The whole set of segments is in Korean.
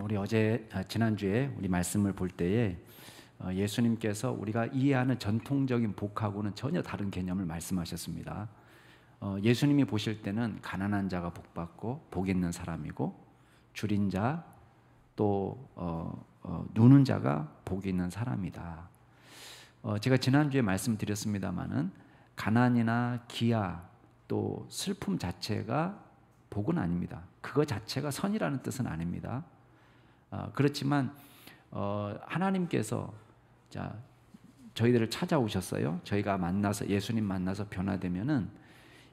우리 지난주에 우리 말씀을 볼 때에 예수님께서 우리가 이해하는 전통적인 복하고는 전혀 다른 개념을 말씀하셨습니다. 예수님이 보실 때는 가난한 자가 복받고 복 있는 사람이고, 줄인 자 또 누는 자가 복 있는 사람이다. 제가 지난주에 말씀드렸습니다마는 가난이나 기아 또 슬픔 자체가 복은 아닙니다. 그거 자체가 선이라는 뜻은 아닙니다. 그렇지만 하나님께서 저희들을 찾아오셨어요. 저희가 예수님 만나서 변화되면은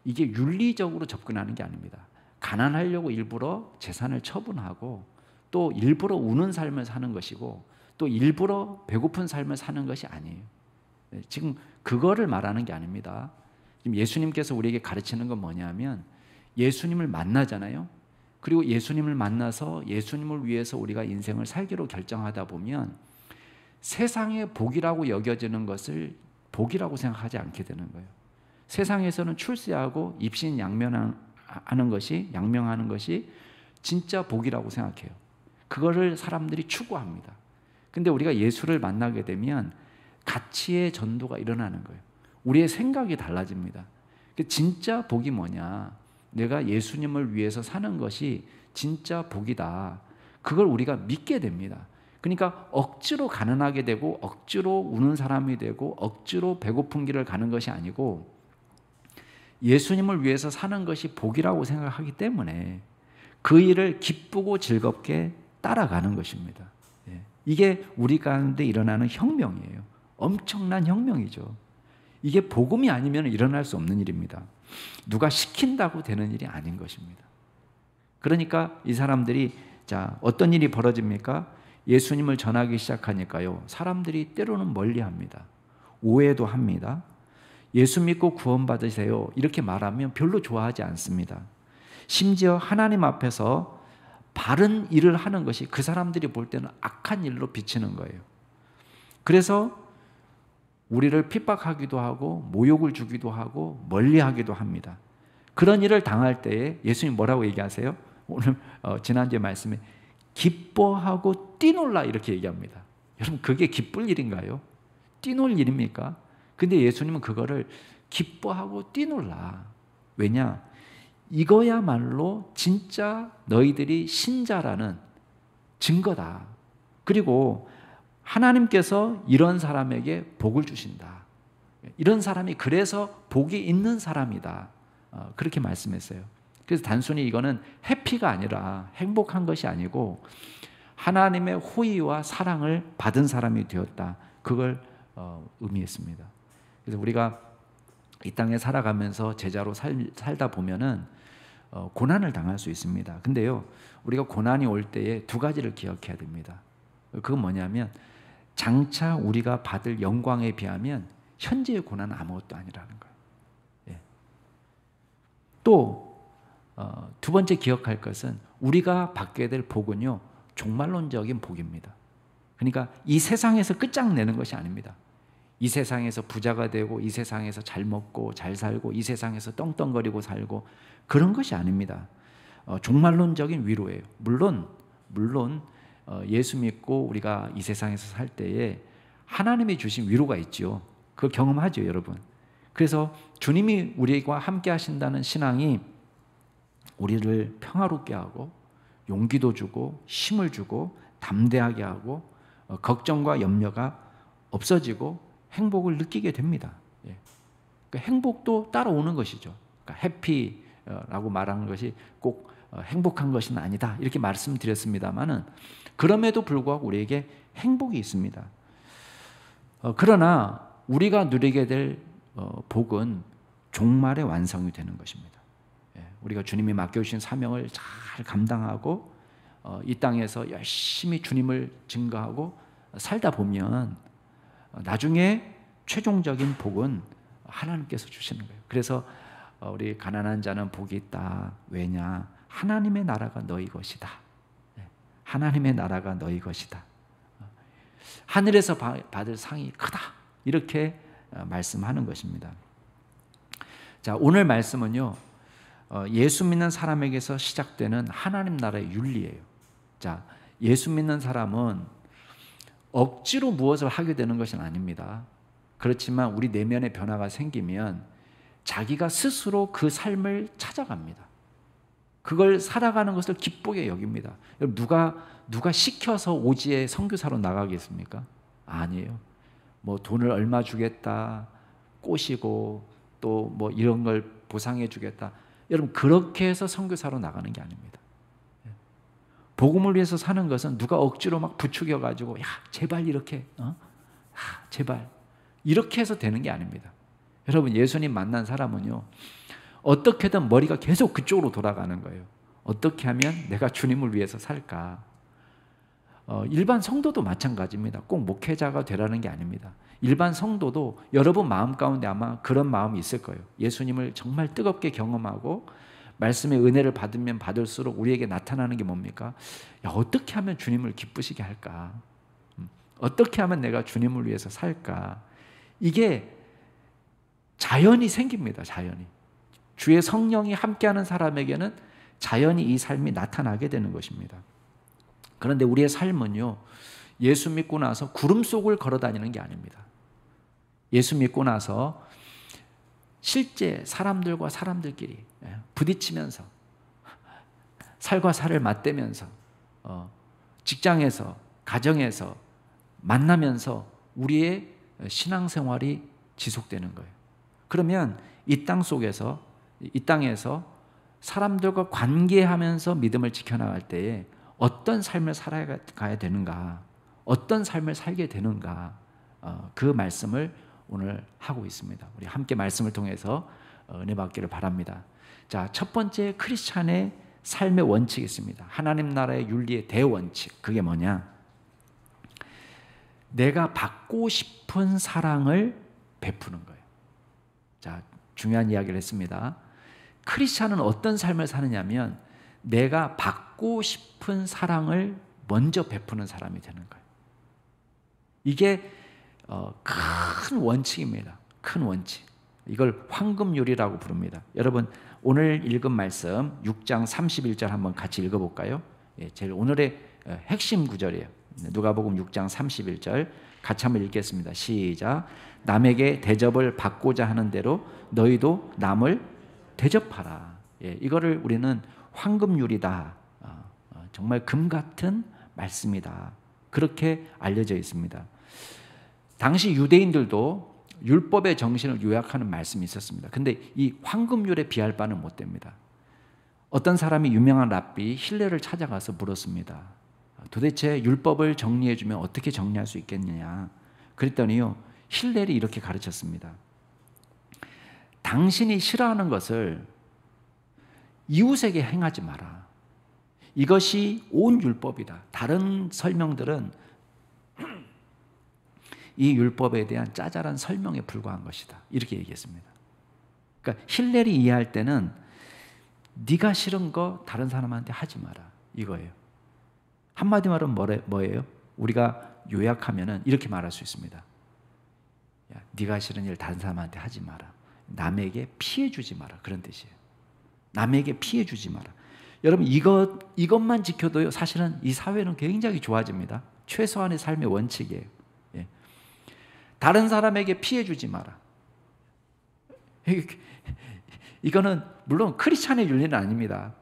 이게 윤리적으로 접근하는 게 아닙니다. 가난하려고 일부러 재산을 처분하고 또 일부러 우는 삶을 사는 것이고 또 일부러 배고픈 삶을 사는 것이 아니에요. 지금 그거를 말하는 게 아닙니다. 지금 예수님께서 우리에게 가르치는 건 뭐냐면 예수님을 만나잖아요. 그리고 예수님을 만나서 예수님을 위해서 우리가 인생을 살기로 결정하다 보면 세상의 복이라고 여겨지는 것을 복이라고 생각하지 않게 되는 거예요. 세상에서는 출세하고 입신양명하는 것이 진짜 복이라고 생각해요. 그거를 사람들이 추구합니다. 근데 우리가 예수를 만나게 되면 가치의 전도가 일어나는 거예요. 우리의 생각이 달라집니다. 진짜 복이 뭐냐? 내가 예수님을 위해서 사는 것이 진짜 복이다. 그걸 우리가 믿게 됩니다. 그러니까 억지로 가난하게 되고 억지로 우는 사람이 되고 억지로 배고픈 길을 가는 것이 아니고 예수님을 위해서 사는 것이 복이라고 생각하기 때문에 그 일을 기쁘고 즐겁게 따라가는 것입니다. 이게 우리 가운데 일어나는 혁명이에요. 엄청난 혁명이죠. 이게 복음이 아니면 일어날 수 없는 일입니다. 누가 시킨다고 되는 일이 아닌 것입니다. 그러니까 이 사람들이 어떤 일이 벌어집니까? 예수님을 전하기 시작하니까요, 사람들이 때로는 멀리합니다. 오해도 합니다. 예수 믿고 구원받으세요 이렇게 말하면 별로 좋아하지 않습니다. 심지어 하나님 앞에서 바른 일을 하는 것이 그 사람들이 볼 때는 악한 일로 비치는 거예요. 그래서 우리를 핍박하기도 하고 모욕을 주기도 하고 멀리하기도 합니다. 그런 일을 당할 때에 예수님 뭐라고 얘기하세요? 오늘 지난주에 말씀에 기뻐하고 뛰놀라 이렇게 얘기합니다. 여러분 그게 기쁠 일인가요? 뛰놀 일입니까? 근데 예수님은 그거를 기뻐하고 뛰놀라. 왜냐? 이거야말로 진짜 너희들이 신자라는 증거다. 그리고 하나님께서 이런 사람에게 복을 주신다. 이런 사람이 그래서 복이 있는 사람이다. 그렇게 말씀했어요. 그래서 단순히 이거는 해피가 아니라 행복한 것이 아니고 하나님의 호의와 사랑을 받은 사람이 되었다. 그걸 의미했습니다. 그래서 우리가 이 땅에 살아가면서 제자로 살다 보면은 고난을 당할 수 있습니다. 근데요, 우리가 고난이 올 때에 두 가지를 기억해야 됩니다. 그건 뭐냐면 장차 우리가 받을 영광에 비하면 현재의 고난은 아무것도 아니라는 거예요. 또 두 번째 기억할 것은 우리가 받게 될 복은요, 종말론적인 복입니다. 그러니까 이 세상에서 끝장내는 것이 아닙니다. 이 세상에서 부자가 되고 이 세상에서 잘 먹고 잘 살고 이 세상에서 떵떵거리고 살고 그런 것이 아닙니다. 종말론적인 위로예요. 물론 예수 믿고 우리가 이 세상에서 살 때에 하나님이 주신 위로가 있죠. 그걸 경험하죠, 여러분. 그래서 주님이 우리와 함께 하신다는 신앙이 우리를 평화롭게 하고 용기도 주고 힘을 주고 담대하게 하고 걱정과 염려가 없어지고 행복을 느끼게 됩니다. 그러니까 행복도 따라오는 것이죠. 그러니까 해피라고 말하는 것이 꼭 행복한 것은 아니다 이렇게 말씀드렸습니다만은 그럼에도 불구하고 우리에게 행복이 있습니다. 그러나 우리가 누리게 될 복은 종말의 완성이 되는 것입니다. 우리가 주님이 맡겨주신 사명을 잘 감당하고 이 땅에서 열심히 주님을 증거하고 살다 보면 나중에 최종적인 복은 하나님께서 주시는 거예요. 그래서 우리 가난한 자는 복이 있다. 왜냐? 하나님의 나라가 너희 것이다. 하나님의 나라가 너희 것이다. 하늘에서 받을 상이 크다. 이렇게 말씀하는 것입니다. 자, 오늘 말씀은요, 예수 믿는 사람에게서 시작되는 하나님 나라의 윤리예요. 자, 예수 믿는 사람은 억지로 무엇을 하게 되는 것은 아닙니다. 그렇지만 우리 내면의 변화가 생기면 자기가 스스로 그 삶을 찾아갑니다. 그걸 살아가는 것을 기쁘게 여깁니다. 누가 시켜서 오지에 선교사로 나가겠습니까? 아니에요. 뭐 돈을 얼마 주겠다, 꼬시고 또 뭐 이런 걸 보상해 주겠다. 여러분 그렇게 해서 선교사로 나가는 게 아닙니다. 복음을 위해서 사는 것은 누가 억지로 막 부추겨 가지고 야 제발 이렇게 제발 이렇게 해서 되는 게 아닙니다. 여러분 예수님 만난 사람은요 어떻게든 머리가 계속 그쪽으로 돌아가는 거예요. 어떻게 하면 내가 주님을 위해서 살까? 일반 성도도 마찬가지입니다. 꼭 목회자가 되라는 게 아닙니다. 일반 성도도 여러분 마음 가운데 아마 그런 마음이 있을 거예요. 예수님을 정말 뜨겁게 경험하고 말씀의 은혜를 받으면 받을수록 우리에게 나타나는 게 뭡니까? 야, 어떻게 하면 주님을 기쁘시게 할까? 어떻게 하면 내가 주님을 위해서 살까? 이게 자연히 생깁니다. 자연히. 주의 성령이 함께하는 사람에게는 자연히 이 삶이 나타나게 되는 것입니다. 그런데 우리의 삶은요, 예수 믿고 나서 구름 속을 걸어 다니는 게 아닙니다. 예수 믿고 나서 실제 사람들과 사람들끼리 부딪히면서 살과 살을 맞대면서 직장에서 가정에서 만나면서 우리의 신앙생활이 지속되는 거예요. 그러면 이 땅에서 사람들과 관계하면서 믿음을 지켜나갈 때에 어떤 삶을 살아가야 되는가, 어떤 삶을 살게 되는가, 그 말씀을 오늘 하고 있습니다. 우리 함께 말씀을 통해서 은혜 받기를 바랍니다. 자, 첫 번째 크리스찬의 삶의 원칙이 있습니다. 하나님 나라의 윤리의 대원칙. 그게 뭐냐? 내가 받고 싶은 사랑을 베푸는 거예요. 자, 중요한 이야기를 했습니다. 크리스찬은 어떤 삶을 사느냐면 내가 받고 싶은 사랑을 먼저 베푸는 사람이 되는 거예요. 이게 큰 원칙입니다. 큰 원칙. 이걸 황금률이라고 부릅니다. 여러분 오늘 읽은 말씀 6장 31절 한번 같이 읽어볼까요? 제일 오늘의 핵심 구절이에요. 누가복음 6장 31절 같이 한번 읽겠습니다. 시작. 남에게 대접을 받고자 하는 대로 너희도 남을 대접하라. 이거를 우리는 황금률이다. 정말 금 같은 말씀이다. 그렇게 알려져 있습니다. 당시 유대인들도 율법의 정신을 요약하는 말씀이 있었습니다. 근데 이 황금률에 비할 바는 못 됩니다. 어떤 사람이 유명한 랍비 힐레를 찾아가서 물었습니다. 도대체 율법을 정리해주면 어떻게 정리할 수 있겠느냐. 그랬더니요, 힐렐이 이렇게 가르쳤습니다. 당신이 싫어하는 것을 이웃에게 행하지 마라. 이것이 온 율법이다. 다른 설명들은 이 율법에 대한 짜잘한 설명에 불과한 것이다. 이렇게 얘기했습니다. 그러니까 힐렐이 이해할 때는 네가 싫은 거 다른 사람한테 하지 마라. 이거예요. 한마디 말은 뭐예요? 우리가 요약하면은 이렇게 말할 수 있습니다. 야, 네가 싫은 일 다른 사람한테 하지 마라. 남에게 피해 주지 마라. 그런 뜻이에요. 남에게 피해 주지 마라. 여러분 이것만 지켜도요, 사실은 이 사회는 굉장히 좋아집니다. 최소한의 삶의 원칙이에요. 예. 다른 사람에게 피해 주지 마라. 이거는 물론 크리스찬의 윤리는 아닙니다.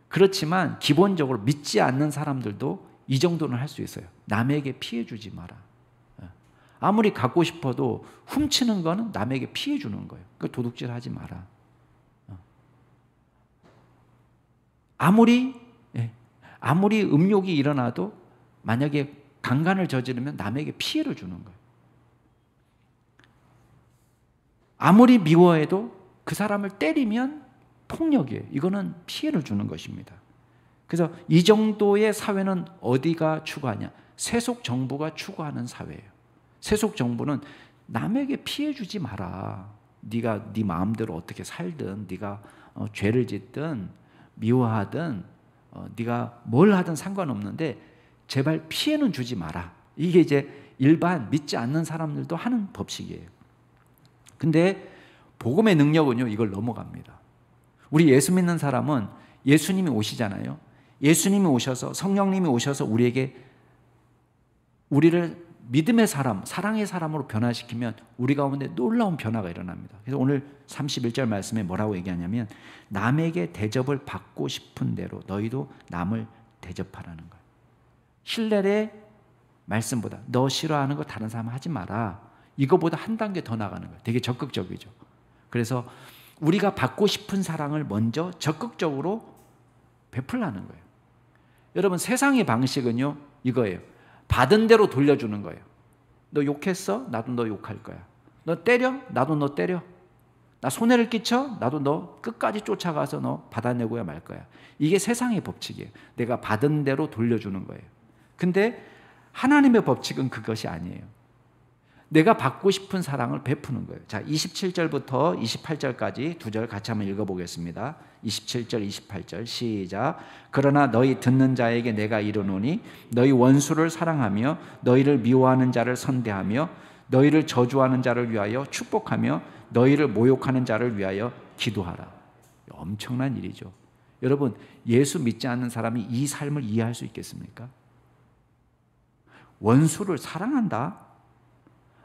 그렇지만 기본적으로 믿지 않는 사람들도 이 정도는 할 수 있어요. 남에게 피해 주지 마라. 아무리 갖고 싶어도 훔치는 거는 남에게 피해 주는 거예요. 그러니까 도둑질 하지 마라. 아무리 음욕이 일어나도 만약에 강간을 저지르면 남에게 피해를 주는 거예요. 아무리 미워해도 그 사람을 때리면 폭력이에요. 이거는 피해를 주는 것입니다. 그래서 이 정도의 사회는 어디가 추구하냐? 세속 정부가 추구하는 사회예요. 세속 정부는 남에게 피해 주지 마라. 네가 네 마음대로 어떻게 살든, 네가 죄를 짓든 미워하든 네가 뭘 하든 상관없는데 제발 피해는 주지 마라. 이게 이제 일반 믿지 않는 사람들도 하는 법칙이에요. 근데 복음의 능력은요, 이걸 넘어갑니다. 우리 예수 믿는 사람은 예수님이 오시잖아요. 예수님이 오셔서, 성령님이 오셔서 우리를 믿음의 사람, 사랑의 사람으로 변화시키면 우리 가운데 놀라운 변화가 일어납니다. 그래서 오늘 31절 말씀에 뭐라고 얘기하냐면 남에게 대접을 받고 싶은 대로 너희도 남을 대접하라는 거예요. 힐렐의 말씀보다 너 싫어하는 거 다른 사람 하지 마라. 이거보다 한 단계 더 나가는 거예요. 되게 적극적이죠. 그래서 우리가 받고 싶은 사랑을 먼저 적극적으로 베풀라는 거예요. 여러분, 세상의 방식은요 이거예요. 받은 대로 돌려주는 거예요. 너 욕했어? 나도 너 욕할 거야. 너 때려? 나도 너 때려. 나 손해를 끼쳐? 나도 너 끝까지 쫓아가서 너 받아내고야 말 거야. 이게 세상의 법칙이에요. 내가 받은 대로 돌려주는 거예요. 근데 하나님의 법칙은 그것이 아니에요. 내가 받고 싶은 사랑을 베푸는 거예요. 자, 27절부터 28절까지 두 절 같이 한번 읽어보겠습니다. 27절, 28절 시작. 그러나 너희 듣는 자에게 내가 이르노니 너희 원수를 사랑하며 너희를 미워하는 자를 선대하며 너희를 저주하는 자를 위하여 축복하며 너희를 모욕하는 자를 위하여 기도하라. 엄청난 일이죠. 여러분, 예수 믿지 않는 사람이 이 삶을 이해할 수 있겠습니까? 원수를 사랑한다?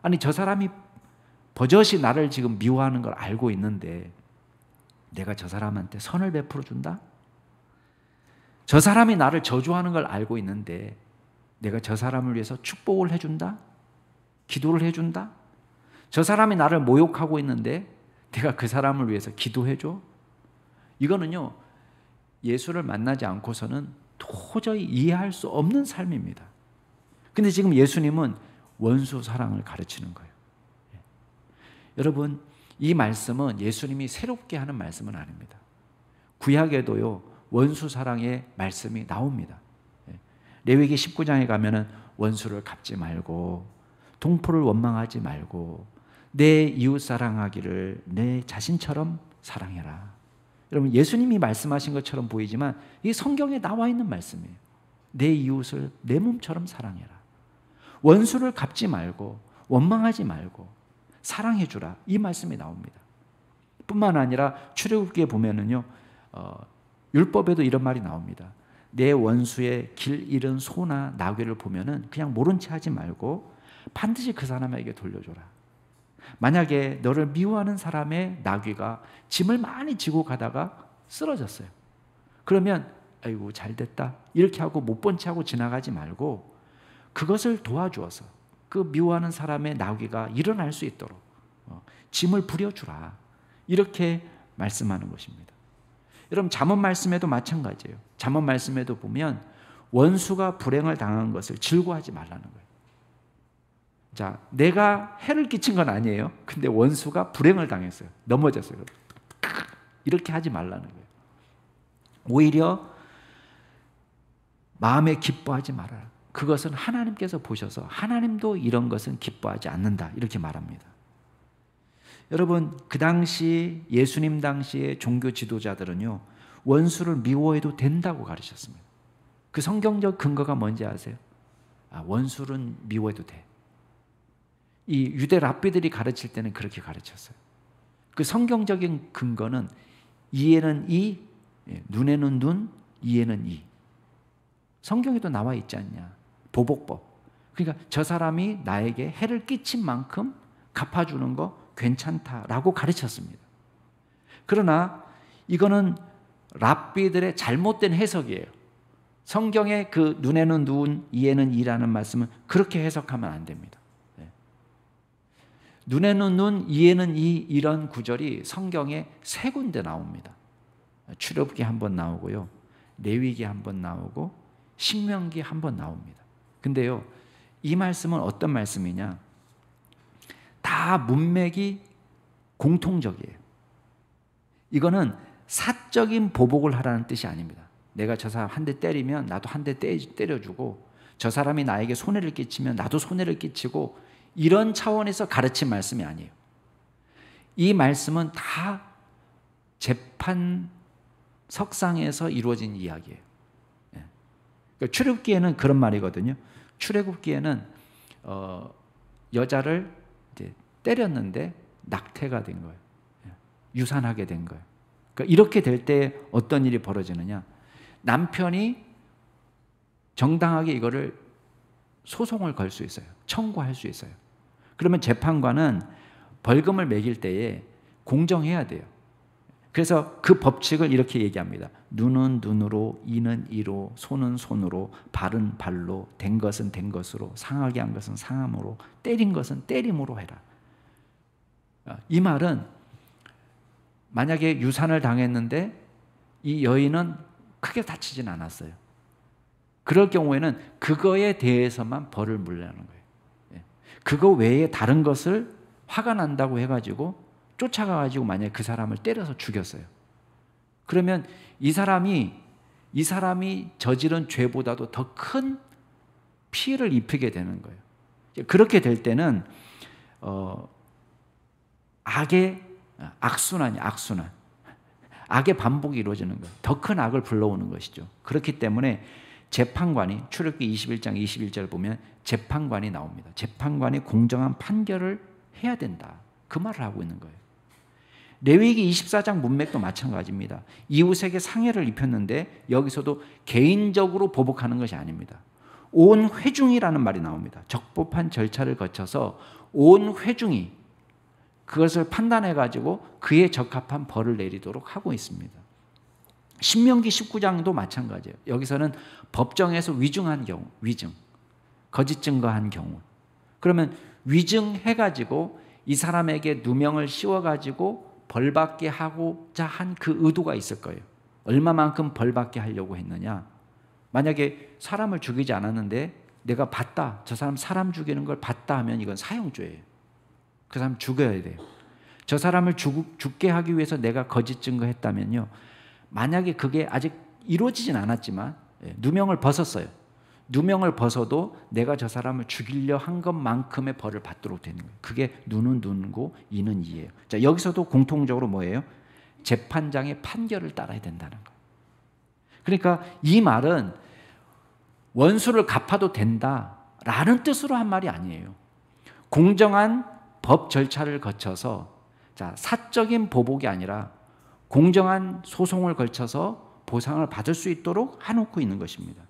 아니, 저 사람이 버젓이 나를 지금 미워하는 걸 알고 있는데 내가 저 사람한테 선을 베풀어 준다? 저 사람이 나를 저주하는 걸 알고 있는데 내가 저 사람을 위해서 축복을 해준다? 기도를 해준다? 저 사람이 나를 모욕하고 있는데 내가 그 사람을 위해서 기도해줘? 이거는요, 예수를 만나지 않고서는 도저히 이해할 수 없는 삶입니다. 근데 지금 예수님은 원수 사랑을 가르치는 거예요. 여러분, 이 말씀은 예수님이 새롭게 하는 말씀은 아닙니다. 구약에도요 원수 사랑의 말씀이 나옵니다. 레위기 19장에 가면은 원수를 갚지 말고 동포를 원망하지 말고 내 이웃 사랑하기를 내 자신처럼 사랑해라. 여러분, 예수님이 말씀하신 것처럼 보이지만 이 성경에 나와 있는 말씀이에요. 내 이웃을 내 몸처럼 사랑해라. 원수를 갚지 말고 원망하지 말고 사랑해 주라. 이 말씀이 나옵니다. 뿐만 아니라 출애굽기에 보면은요 율법에도 이런 말이 나옵니다. 내 원수의 길 잃은 소나 나귀를 보면은 그냥 모른 채 하지 말고 반드시 그 사람에게 돌려줘라. 만약에 너를 미워하는 사람의 나귀가 짐을 많이 지고 가다가 쓰러졌어요. 그러면 아이고 잘 됐다 이렇게 하고 못 본 채 하고 지나가지 말고 그것을 도와주어서 그 미워하는 사람의 나귀가 일어날 수 있도록 짐을 부려주라. 이렇게 말씀하는 것입니다. 여러분, 잠언 말씀에도 마찬가지예요. 잠언 말씀에도 보면 원수가 불행을 당한 것을 즐거워하지 말라는 거예요. 자, 내가 해를 끼친 건 아니에요. 근데 원수가 불행을 당했어요. 넘어졌어요. 이렇게 하지 말라는 거예요. 오히려 마음에 기뻐하지 말아라. 그것은 하나님께서 보셔서 하나님도 이런 것은 기뻐하지 않는다. 이렇게 말합니다. 여러분, 그 당시 예수님 당시의 종교 지도자들은요 원수를 미워해도 된다고 가르쳤습니다. 그 성경적 근거가 뭔지 아세요? 원수는 미워해도 돼. 이 유대 랍비들이 가르칠 때는 그렇게 가르쳤어요. 그 성경적인 근거는 이에는 이, 눈에는 눈, 이에는 이. 성경에도 나와 있지 않냐. 보복법. 그러니까 저 사람이 나에게 해를 끼친 만큼 갚아주는 거 괜찮다라고 가르쳤습니다. 그러나 이거는 랍비들의 잘못된 해석이에요. 성경의 그 눈에는 눈, 이에는 이라는 말씀은 그렇게 해석하면 안 됩니다. 눈에는 눈, 이에는 이 이런 구절이 성경에 세 군데 나옵니다. 출애굽기 한 번 나오고요. 레위기 한 번 나오고 신명기 한 번 나옵니다. 근데요, 이 말씀은 어떤 말씀이냐? 다 문맥이 공통적이에요. 이거는 사적인 보복을 하라는 뜻이 아닙니다. 내가 저 사람 한 대 때리면 나도 한 대 때려주고 저 사람이 나에게 손해를 끼치면 나도 손해를 끼치고 이런 차원에서 가르친 말씀이 아니에요. 이 말씀은 다 재판 석상에서 이루어진 이야기예요. 그러니까 출애굽기에는 그런 말이거든요. 출애굽기에는 여자를 이제 때렸는데 낙태가 된 거예요. 유산하게 된 거예요. 그러니까 이렇게 될 때 어떤 일이 벌어지느냐? 남편이 정당하게 이거를 소송을 걸 수 있어요. 청구할 수 있어요. 그러면 재판관은 벌금을 매길 때에 공정해야 돼요. 그래서 그 법칙을 이렇게 얘기합니다. 눈은 눈으로, 이는 이로, 손은 손으로, 발은 발로, 된 것은 된 것으로, 상하게 한 것은 상함으로, 때린 것은 때림으로 해라. 이 말은 만약에 유산을 당했는데 이 여인은 크게 다치진 않았어요. 그럴 경우에는 그거에 대해서만 벌을 물라는 거예요. 그거 외에 다른 것을 화가 난다고 해가지고 쫓아가가지고 만약에 그 사람을 때려서 죽였어요. 그러면 이 사람이 저지른 죄보다도 더 큰 피해를 입히게 되는 거예요. 그렇게 될 때는 악의 악순환이 악순환. 악의 반복이 이루어지는 거예요. 더 큰 악을 불러오는 것이죠. 그렇기 때문에 재판관이 출애굽기 21장 21절 보면 재판관이 나옵니다. 재판관이 공정한 판결을 해야 된다. 그 말을 하고 있는 거예요. 레위기 24장 문맥도 마찬가지입니다. 이웃에게 상해를 입혔는데 여기서도 개인적으로 보복하는 것이 아닙니다. 온 회중이라는 말이 나옵니다. 적법한 절차를 거쳐서 온 회중이 그것을 판단해 가지고 그에 적합한 벌을 내리도록 하고 있습니다. 신명기 19장도 마찬가지예요. 여기서는 법정에서 위증한 경우, 거짓 증거한 경우. 그러면 위증해 가지고 이 사람에게 누명을 씌워 가지고 벌받게 하고자 한 그 의도가 있을 거예요. 얼마만큼 벌받게 하려고 했느냐. 만약에 사람을 죽이지 않았는데 내가 봤다, 저 사람 죽이는 걸 봤다 하면 이건 사형죄예요. 그 사람 죽여야 돼요. 저 사람을 죽게 하기 위해서 내가 거짓 증거했다면요, 만약에 그게 아직 이루어지진 않았지만 누명을 벗었어요. 누명을 벗어도 내가 저 사람을 죽이려 한 것만큼의 벌을 받도록 되는 거예요. 그게 눈은 눈이고 이는 이예요. 자, 여기서도 공통적으로 뭐예요? 재판장의 판결을 따라야 된다는 거예요. 그러니까 이 말은 원수를 갚아도 된다라는 뜻으로 한 말이 아니에요. 공정한 법 절차를 거쳐서, 자, 사적인 보복이 아니라 공정한 소송을 거쳐서 보상을 받을 수 있도록 해놓고 있는 것입니다.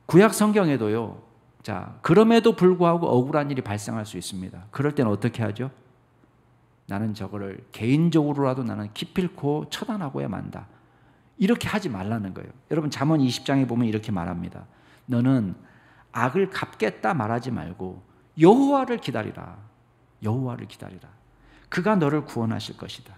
구약 성경에도요, 자, 그럼에도 불구하고 억울한 일이 발생할 수 있습니다. 그럴 때는 어떻게 하죠? 나는 저거를 개인적으로라도 나는 기필코 처단하고야 만다. 이렇게 하지 말라는 거예요. 여러분, 잠언 20장에 보면 이렇게 말합니다. 너는 악을 갚겠다 말하지 말고 여호와를 기다리라. 여호와를 기다리라. 그가 너를 구원하실 것이다.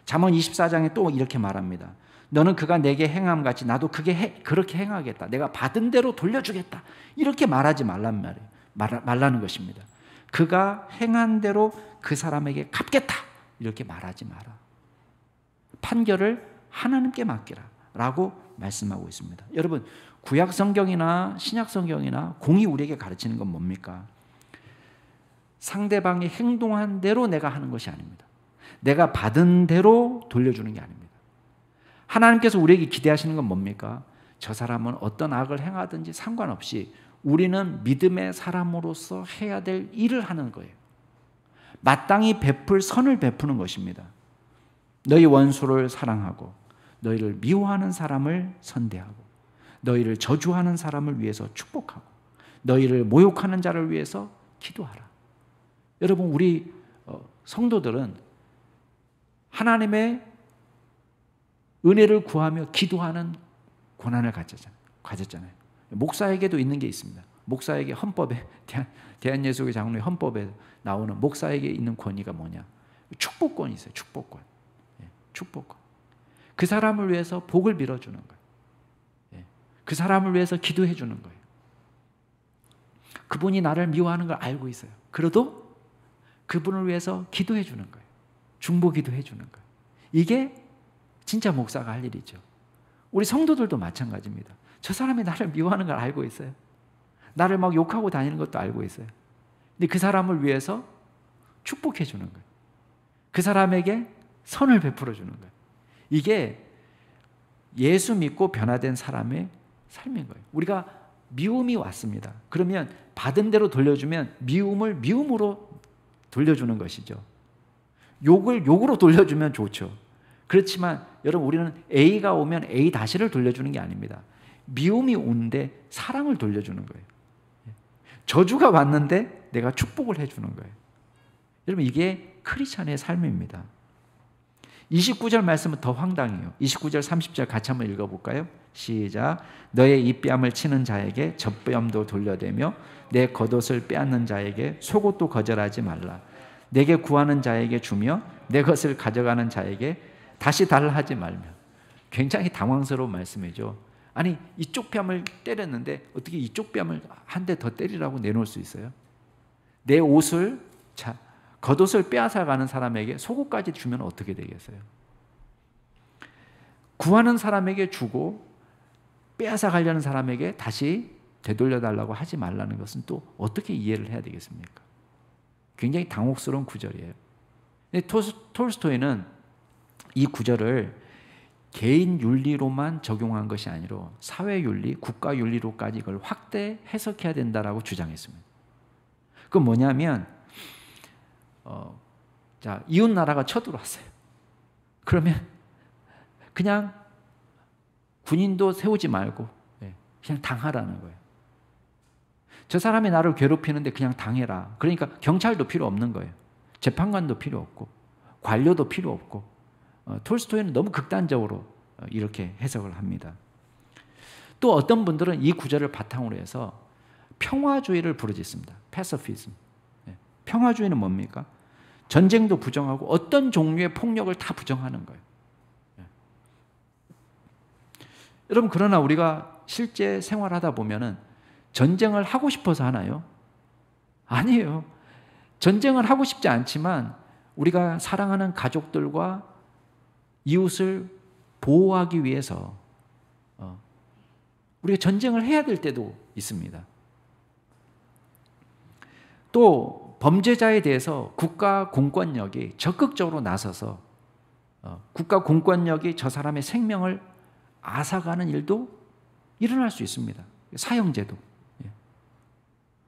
잠언 24장에 또 이렇게 말합니다. 너는 그가 내게 행함 같이 나도 그렇게 행하겠다. 내가 받은 대로 돌려주겠다. 이렇게 말하지 말란 말이에요. 말라는 것입니다. 그가 행한 대로 그 사람에게 갚겠다. 이렇게 말하지 마라. 판결을 하나님께 맡기라 라고 말씀하고 있습니다. 여러분, 구약 성경이나 신약 성경이나 공이 우리에게 가르치는 건 뭡니까? 상대방이 행동한 대로 내가 하는 것이 아닙니다. 내가 받은 대로 돌려주는 게 아닙니다. 하나님께서 우리에게 기대하시는 건 뭡니까? 저 사람은 어떤 악을 행하든지 상관없이 우리는 믿음의 사람으로서 해야 될 일을 하는 거예요. 마땅히 베풀 선을 베푸는 것입니다. 너희 원수를 사랑하고 너희를 미워하는 사람을 선대하고 너희를 저주하는 사람을 위해서 축복하고 너희를 모욕하는 자를 위해서 기도하라. 여러분, 우리 성도들은 하나님의 은혜를 구하며 기도하는 고난을 가졌잖아요. 목사에게도 있는 게 있습니다. 목사에게 헌법에 대한예수교 장로의 헌법에 나오는 목사에게 있는 권위가 뭐냐? 축복권이 있어요. 축복권. 축복권. 그 사람을 위해서 복을 빌어주는 거예요. 그 사람을 위해서 기도해 주는 거예요. 그분이 나를 미워하는 걸 알고 있어요. 그래도 그분을 위해서 기도해 주는 거예요. 중보 기도해 주는 거예요. 이게 진짜 목사가 할 일이죠. 우리 성도들도 마찬가지입니다. 저 사람이 나를 미워하는 걸 알고 있어요. 나를 막 욕하고 다니는 것도 알고 있어요. 근데 그 사람을 위해서 축복해 주는 거예요. 그 사람에게 선을 베풀어 주는 거예요. 이게 예수 믿고 변화된 사람의 삶인 거예요. 우리가 미움이 왔습니다. 그러면 받은 대로 돌려주면 미움을 미움으로 돌려주는 것이죠. 욕을 욕으로 돌려주면 좋죠. 그렇지만 여러분, 우리는 A가 오면 A 다시를 돌려주는 게 아닙니다. 미움이 오는데 사랑을 돌려주는 거예요. 저주가 왔는데 내가 축복을 해주는 거예요. 여러분, 이게 크리스찬의 삶입니다. 29절 말씀은 더 황당해요. 29절 30절 같이 한번 읽어볼까요? 시작. 너의 입뺨을 치는 자에게 젖뺨도 돌려대며 내 겉옷을 빼앗는 자에게 속옷도 거절하지 말라. 내게 구하는 자에게 주며 내 것을 가져가는 자에게 다시 달라 하지 말며. 굉장히 당황스러운 말씀이죠. 아니, 이쪽 뺨을 때렸는데 어떻게 이쪽 뺨을 한 대 더 때리라고 내놓을 수 있어요? 내 옷을, 겉옷을 빼앗아가는 사람에게 속옷까지 주면 어떻게 되겠어요? 구하는 사람에게 주고 빼앗아가려는 사람에게 다시 되돌려달라고 하지 말라는 것은 또 어떻게 이해를 해야 되겠습니까? 굉장히 당혹스러운 구절이에요. 근데 톨스토이는 이 구절을 개인 윤리로만 적용한 것이 아니라 사회 윤리, 국가 윤리로까지 이걸 확대 해석해야 된다라고 주장했습니다. 그건 뭐냐면, 이웃 나라가 쳐들어왔어요. 그러면 그냥 군인도 세우지 말고 그냥 당하라는 거예요. 저 사람이 나를 괴롭히는데 그냥 당해라. 그러니까 경찰도 필요 없는 거예요. 재판관도 필요 없고 관료도 필요 없고. 톨스토이는 너무 극단적으로 이렇게 해석을 합니다. 또 어떤 분들은 이 구절을 바탕으로 해서 평화주의를 부르짖습니다. 패시피즘. 평화주의는 뭡니까? 전쟁도 부정하고 어떤 종류의 폭력을 다 부정하는 거예요. 여러분, 그러나 우리가 실제 생활하다 보면은 전쟁을 하고 싶어서 하나요? 아니에요. 전쟁을 하고 싶지 않지만 우리가 사랑하는 가족들과 이웃을 보호하기 위해서 우리가 전쟁을 해야 될 때도 있습니다. 또 범죄자에 대해서 국가 공권력이 적극적으로 나서서 국가 공권력이 저 사람의 생명을 앗아가는 일도 일어날 수 있습니다. 사형제도.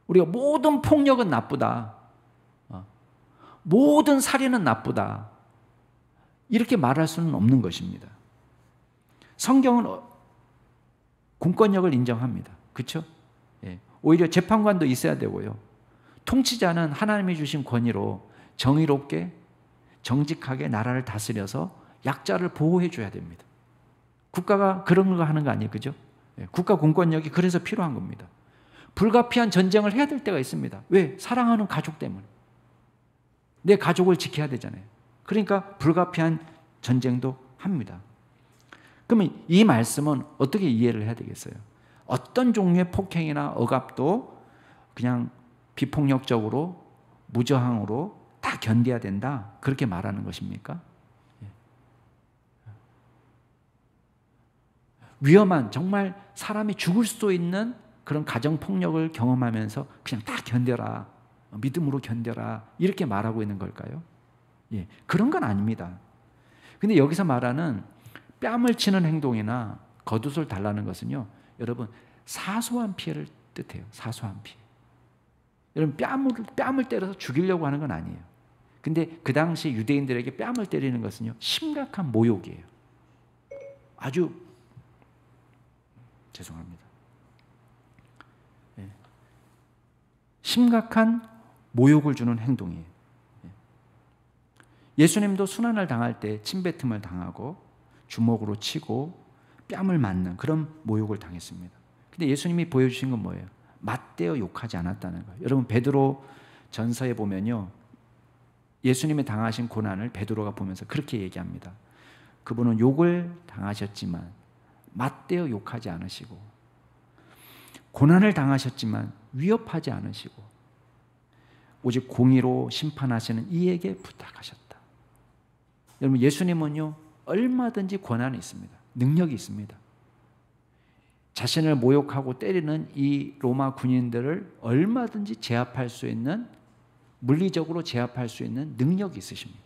우리가 모든 폭력은 나쁘다, 모든 살인은 나쁘다, 이렇게 말할 수는 없는 것입니다. 성경은 공권력을 인정합니다. 그렇죠? 오히려 재판관도 있어야 되고요. 통치자는 하나님이 주신 권위로 정의롭게 정직하게 나라를 다스려서 약자를 보호해 줘야 됩니다. 국가가 그런 거 하는 거 아니에요, 그죠? 국가 공권력이 그래서 필요한 겁니다. 불가피한 전쟁을 해야 될 때가 있습니다. 왜? 사랑하는 가족 때문에. 내 가족을 지켜야 되잖아요. 그러니까 불가피한 전쟁도 합니다. 그러면 이 말씀은 어떻게 이해를 해야 되겠어요? 어떤 종류의 폭행이나 억압도 그냥 비폭력적으로, 무저항으로 다 견뎌야 된다, 그렇게 말하는 것입니까? 위험한, 정말 사람이 죽을 수도 있는 그런 가정폭력을 경험하면서 그냥 다 견뎌라, 믿음으로 견뎌라, 이렇게 말하고 있는 걸까요? 그런 건 아닙니다. 근데 여기서 말하는 뺨을 치는 행동이나 겉옷을 달라는 것은요, 여러분, 사소한 피해를 뜻해요. 사소한 피해. 여러분, 뺨을 때려서 죽이려고 하는 건 아니에요. 근데 그 당시 유대인들에게 뺨을 때리는 것은요, 심각한 모욕이에요. 아주 죄송합니다. 심각한 모욕을 주는 행동이에요. 예수님도 순환을 당할 때 침뱉음을 당하고 주먹으로 치고 뺨을 맞는 그런 모욕을 당했습니다. 근데 예수님이 보여주신 건 뭐예요? 맞대어 욕하지 않았다는 거예요. 여러분, 베드로 전서에 보면요, 예수님이 당하신 고난을 베드로가 보면서 그렇게 얘기합니다. 그분은 욕을 당하셨지만 맞대어 욕하지 않으시고, 고난을 당하셨지만 위협하지 않으시고, 오직 공의로 심판하시는 이에게 부탁하셨다. 여러분, 예수님은요, 얼마든지 권한이 있습니다. 능력이 있습니다. 자신을 모욕하고 때리는 이 로마 군인들을 얼마든지 제압할 수 있는, 물리적으로 제압할 수 있는 능력이 있으십니다.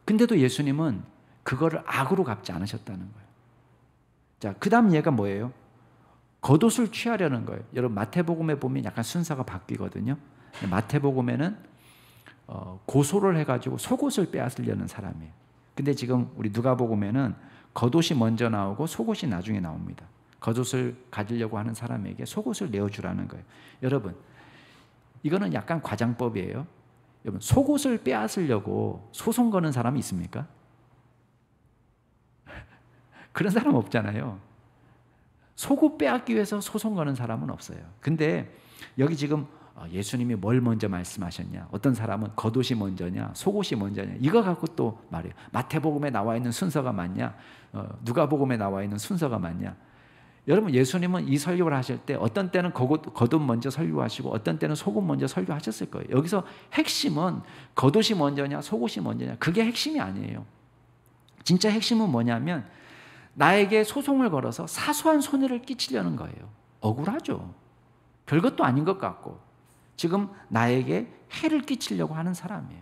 근데도 예수님은 그거를 악으로 갚지 않으셨다는 거예요. 자, 그 다음 예가 뭐예요? 겉옷을 취하려는 거예요. 여러분, 마태복음에 보면 약간 순서가 바뀌거든요. 마태복음에는 고소를 해가지고 속옷을 빼앗으려는 사람이에요. 근데 지금 우리 누가복음에는 겉옷이 먼저 나오고 속옷이 나중에 나옵니다. 겉옷을 가지려고 하는 사람에게 속옷을 내어주라는 거예요. 여러분, 이거는 약간 과장법이에요. 여러분, 속옷을 빼앗으려고 소송 거는 사람이 있습니까? 그런 사람 없잖아요. 속옷 빼앗기 위해서 소송 거는 사람은 없어요. 근데 여기 지금 예수님이 뭘 먼저 말씀하셨냐? 어떤 사람은 겉옷이 먼저냐? 속옷이 먼저냐? 이거 갖고 또 말해요. 마태복음에 나와 있는 순서가 맞냐? 누가복음에 나와 있는 순서가 맞냐? 여러분, 예수님은 이 설교를 하실 때 어떤 때는 겉옷 먼저 설교하시고 어떤 때는 속옷 먼저 설교하셨을 거예요. 여기서 핵심은 겉옷이 먼저냐 속옷이 먼저냐, 그게 핵심이 아니에요. 진짜 핵심은 뭐냐면 나에게 소송을 걸어서 사소한 손해를 끼치려는 거예요. 억울하죠. 별것도 아닌 것 같고 지금 나에게 해를 끼치려고 하는 사람이에요.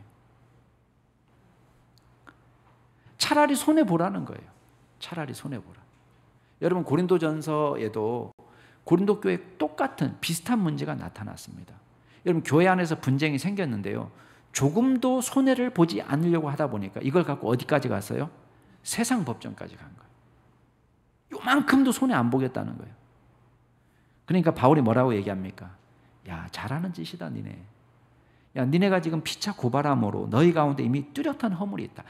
차라리 손해보라는 거예요. 차라리 손해보라. 여러분, 고린도전서에도 고린도 교회에 똑같은 비슷한 문제가 나타났습니다. 여러분, 교회 안에서 분쟁이 생겼는데요, 조금도 손해를 보지 않으려고 하다 보니까 이걸 갖고 어디까지 갔어요? 세상 법정까지 간 거예요. 요만큼도 손해 안 보겠다는 거예요. 그러니까 바울이 뭐라고 얘기합니까? 야, 잘하는 짓이다 니네. 야, 니네가 지금 피차 고발함으로 너희 가운데 이미 뚜렷한 허물이 있다.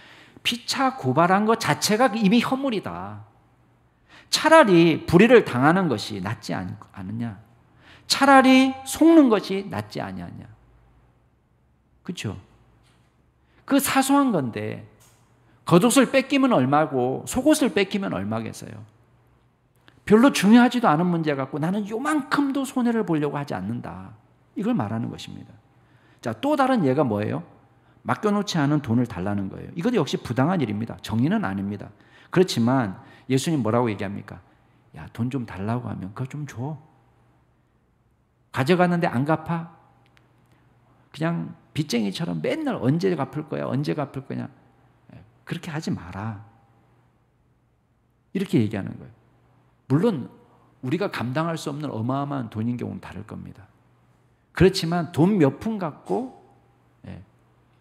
피차 고발한 것 자체가 이미 허물이다. 차라리 불의를 당하는 것이 낫지 않느냐? 차라리 속는 것이 낫지 아니하냐? 그렇죠? 그 사소한 건데 겉옷을 뺏기면 얼마고 속옷을 뺏기면 얼마겠어요? 별로 중요하지도 않은 문제 갖고 나는 요만큼도 손해를 보려고 하지 않는다. 이걸 말하는 것입니다. 자, 또 다른 예가 뭐예요? 맡겨놓지 않은 돈을 달라는 거예요. 이것도 역시 부당한 일입니다. 정의는 아닙니다. 그렇지만 예수님 뭐라고 얘기합니까? 야, 돈 좀 달라고 하면 그거 좀 줘. 가져갔는데 안 갚아? 그냥 빚쟁이처럼 맨날 언제 갚을 거야? 언제 갚을 거냐? 그렇게 하지 마라. 이렇게 얘기하는 거예요. 물론 우리가 감당할 수 없는 어마어마한 돈인 경우는 다를 겁니다. 그렇지만 돈 몇 푼 갖고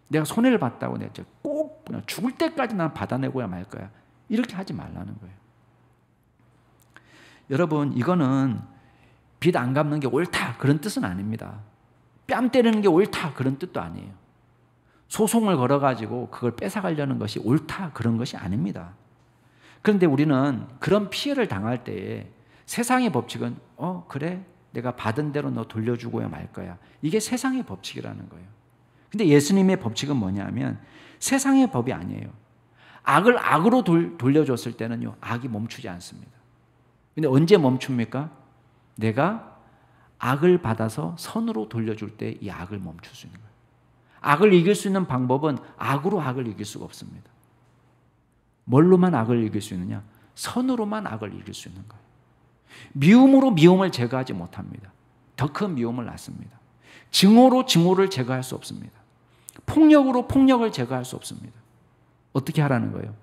내가 손해를 봤다고 내가 꼭 죽을 때까지 난 받아내고야 말 거야. 이렇게 하지 말라는 거예요. 여러분, 이거는 빚 안 갚는 게 옳다 그런 뜻은 아닙니다. 뺨 때리는 게 옳다 그런 뜻도 아니에요. 소송을 걸어가지고 그걸 뺏어가려는 것이 옳다 그런 것이 아닙니다. 그런데 우리는 그런 피해를 당할 때에 세상의 법칙은 그래 내가 받은 대로 너 돌려주고야 말 거야. 이게 세상의 법칙이라는 거예요. 근데 예수님의 법칙은 뭐냐면 세상의 법이 아니에요. 악을 악으로 돌려줬을 때는요, 악이 멈추지 않습니다. 근데 언제 멈춥니까? 내가 악을 받아서 선으로 돌려줄 때 이 악을 멈출 수 있는 거예요. 악을 이길 수 있는 방법은 악으로 악을 이길 수가 없습니다. 뭘로만 악을 이길 수 있느냐? 선으로만 악을 이길 수 있는 거예요. 미움으로 미움을 제거하지 못합니다. 더 큰 미움을 낳습니다. 증오로 증오를 제거할 수 없습니다. 폭력으로 폭력을 제거할 수 없습니다. 어떻게 하라는 거예요?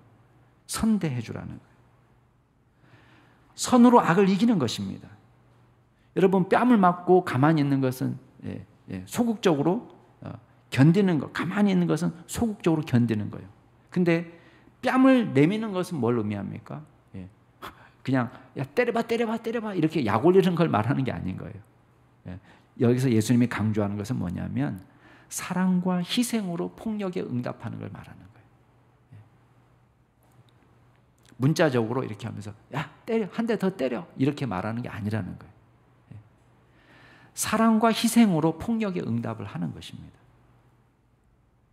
선대해 주라는 거예요. 선으로 악을 이기는 것입니다. 여러분, 뺨을 맞고 가만히 있는 것은 소극적으로 견디는 것, 가만히 있는 것은 소극적으로 견디는 거예요. 근데 뺨을 내미는 것은 뭘 의미합니까? 그냥 야 때려봐 이렇게 약 올리는 걸 말하는 게 아닌 거예요. 여기서 예수님이 강조하는 것은 뭐냐면 사랑과 희생으로 폭력에 응답하는 걸 말하는 거예요. 문자적으로 이렇게 하면서 야 때려, 한 대 더 때려 이렇게 말하는 게 아니라는 거예요. 사랑과 희생으로 폭력에 응답을 하는 것입니다.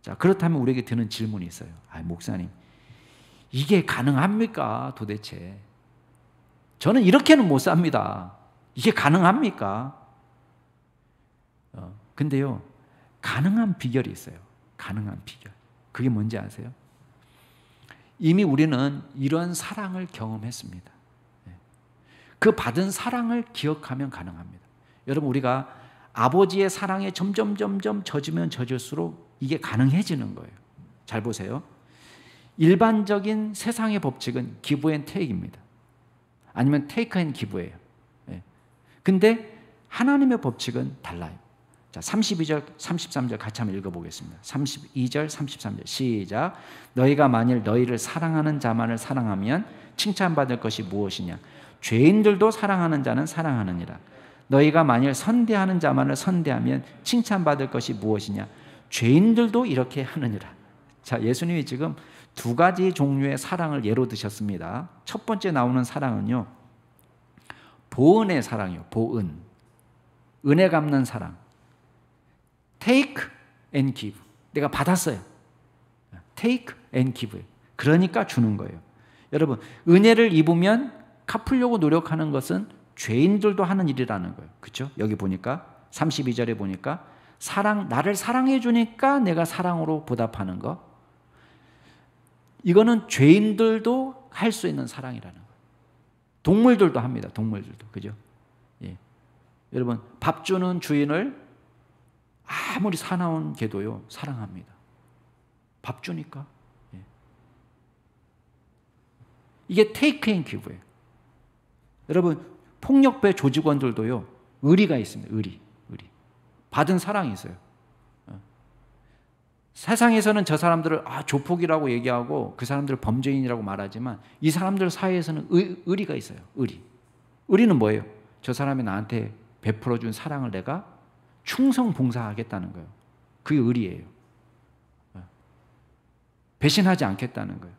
자, 그렇다면 우리에게 드는 질문이 있어요. 목사님, 이게 가능합니까 도대체? 저는 이렇게는 못 삽니다. 이게 가능합니까? 근데요, 가능한 비결이 있어요. 가능한 비결. 그게 뭔지 아세요? 이미 우리는 이런 사랑을 경험했습니다. 그 받은 사랑을 기억하면 가능합니다. 여러분, 우리가 아버지의 사랑에 점점 젖으면 젖을수록 이게 가능해지는 거예요. 잘 보세요. 일반적인 세상의 법칙은 give and take입니다. 아니면 take and give예요. 근데 하나님의 법칙은 달라요. 자, 32절, 33절 같이 한번 읽어보겠습니다. 32절, 33절 시작. 너희가 만일 너희를 사랑하는 자만을 사랑하면 칭찬받을 것이 무엇이냐? 죄인들도 사랑하는 자는 사랑하느니라. 너희가 만일 선대하는 자만을 선대하면 칭찬받을 것이 무엇이냐? 죄인들도 이렇게 하느니라. 자, 예수님이 지금 두 가지 종류의 사랑을 예로 드셨습니다. 첫 번째 나오는 사랑은요, 보은의 사랑이요. 보은. 은혜 갚는 사랑. Take and give. 내가 받았어요. Take and give. 그러니까 주는 거예요. 여러분, 은혜를 입으면 갚으려고 노력하는 것은 죄인들도 하는 일이라는 거예요. 그렇죠? 여기 보니까 32절에 보니까 나를 사랑해 주니까 내가 사랑으로 보답하는 거. 이거는 죄인들도 할 수 있는 사랑이라는 거예요. 동물들도 합니다. 동물들도. 그죠? 예. 여러분, 밥 주는 주인을 아무리 사나운 개도요 사랑합니다. 밥 주니까. 예. 이게 take and give예요. 여러분, 폭력배 조직원들도요 의리가 있습니다. 의리. 받은 사랑이 있어요. 세상에서는 저 사람들을 조폭이라고 얘기하고 그 사람들을 범죄인이라고 말하지만 이 사람들 사이에서는 의리가 있어요. 의리는 뭐예요? 저 사람이 나한테 베풀어준 사랑을 내가 충성 봉사하겠다는 거예요. 그게 의리예요. 배신하지 않겠다는 거예요.